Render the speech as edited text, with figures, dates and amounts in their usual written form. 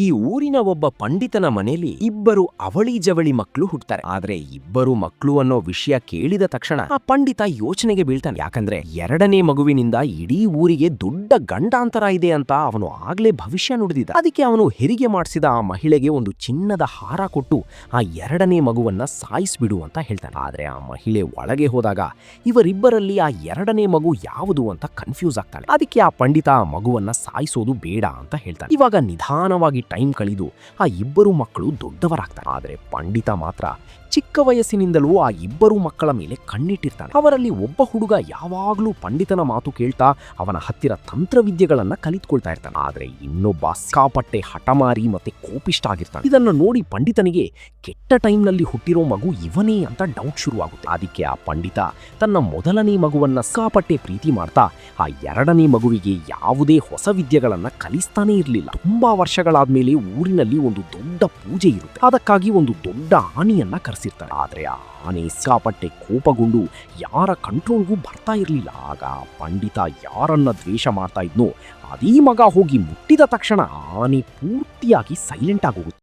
ಈ ಊರಿನ ಒಬ್ಬ ಪಂಡಿತನ ಮನೆಯಲ್ಲಿ ಇಬ್ಬರು ಅವಳಿ ಜವಳಿ ಮಕ್ಕಳು ಹುಟ್ಟುತ್ತಾರೆ. ಆದ್ರೆ ಇಬ್ಬರು ಮಕ್ಕಳು ಅನ್ನೋ ವಿಷಯ ಕೇಳಿದ ತಕ್ಷಣ ಆ ಪಂಡಿತ ಯೋಚನೆಗೆ ಬೀಳ್ತಾನೆ. ಯಾಕಂದ್ರೆ ಎರಡನೇ ಮಗುವಿನಿಂದ ಇಡೀ ಊರಿಗೆ ದೊಡ್ಡ ಗಂಡಾಂತರ ಇದೆ ಅಂತ ಅವನು ಆಗ್ಲೇ ಭವಿಷ್ಯ ನುಡಿದಿದ್ದ. ಅದಕ್ಕೆ ಅವನು ಹೆರಿಗೆ ಮಾಡಿಸಿದ ಆ ಮಹಿಳೆಗೆ ಒಂದು ಚಿನ್ನದ ಹಾರ ಕೊಟ್ಟು ಆ ಎರಡನೇ ಮಗುವನ್ನ ಸಾಯಿಸ್ಬಿಡು ಅಂತ ಹೇಳ್ತಾನೆ. ಆದ್ರೆ ಆ ಮಹಿಳೆ ಒಳಗೆ ಹೋದಾಗ ಇವರಿಬ್ಬರಲ್ಲಿ ಆ ಎರಡನೇ ಮಗು ಯಾವುದು ಅಂತ ಕನ್ಫ್ಯೂಸ್ ಆಗ್ತಾಳೆ. ಅದಕ್ಕೆ ಆ ಪಂಡಿತ ಆ ಮಗುವನ್ನ ಸಾಯಿಸೋದು ಬೇಡ ಅಂತ ಹೇಳ್ತಾನೆ. ಇವಾಗ ನಿಧಾನವಾಗಿ ಟೈಮ್ ಕಳೆದು ಆ ಇಬ್ಬರು ಮಕ್ಕಳು ದೊಡ್ಡವರಾಗ್ತಾರೆ. ಆದರೆ ಪಂಡಿತ ಮಾತ್ರ ಚಿಕ್ಕ ವಯಸ್ಸಿನಿಂದಲೂ ಆ ಇಬ್ಬರು ಮಕ್ಕಳ ಮೇಲೆ ಕಣ್ಣಿಟ್ಟಿರ್ತಾನೆ. ಅವರಲ್ಲಿ ಒಬ್ಬ ಹುಡುಗ ಯಾವಾಗ್ಲೂ ಪಂಡಿತನ ಮಾತು ಕೇಳ್ತಾ ಅವನ ಹತ್ತಿರ ತಂತ್ರವಿದ್ಯೆಗಳನ್ನ ಕಲಿತ್ಕೊಳ್ತಾ ಇರ್ತಾನೆ. ಆದ್ರೆ ಇನ್ನೊಬ್ಬ ಸಿಕ್ಕಾಪಟ್ಟೆ ಹಠಮಾರಿ ಮತ್ತೆ ಕೋಪಿಷ್ಟ ಆಗಿರ್ತಾನೆ. ಇದನ್ನು ನೋಡಿ ಪಂಡಿತನಿಗೆ ಕೆಟ್ಟ ಟೈಮ್ನಲ್ಲಿ ಹುಟ್ಟಿರೋ ಮಗು ಇವನೇ ಅಂತ ಡೌಟ್ ಶುರುವಾಗುತ್ತೆ. ಅದಕ್ಕೆ ಆ ಪಂಡಿತ ತನ್ನ ಮೊದಲನೇ ಮಗುವನ್ನ ಸಿಕ್ಕಾಪಟ್ಟೆ ಪ್ರೀತಿ ಮಾಡ್ತಾ ಆ ಎರಡನೇ ಮಗುವಿಗೆ ಯಾವುದೇ ಹೊಸ ವಿದ್ಯೆಗಳನ್ನ ಕಲಿಸ್ತಾನೇ ಇರಲಿಲ್ಲ. ತುಂಬಾ ವರ್ಷಗಳಾದ್ಮೇಲೆ ಊರಿನಲ್ಲಿ ಒಂದು ದೊಡ್ಡ ಪೂಜೆ ಇರುತ್ತೆ. ಅದಕ್ಕಾಗಿ ಒಂದು ದೊಡ್ಡ ಆನೆಯನ್ನ ಕರೆಸಿರ್ತಾರೆ. ಆದ್ರೆ ಆ ಆನೆ ಸಿಕ್ಕಾಪಟ್ಟೆ ಕೋಪಗೊಂಡು ಯಾರ ಕಂಟ್ರೋಲ್ಗೂ ಬರ್ತಾ ಇರಲಿಲ್ಲ. ಆಗ ಪಂಡಿತ ಯಾರನ್ನ ದ್ವೇಷ ಮಾಡ್ತಾ ಇದ್ನೋ ಅದೇ ಮಗ ಹೋಗಿ ಮುಟ್ಟಿದ ತಕ್ಷಣ ಆನೆ ಪೂರ್ತಿಯಾಗಿ ಸೈಲೆಂಟ್ ಆಗೋಗುತ್ತೆ.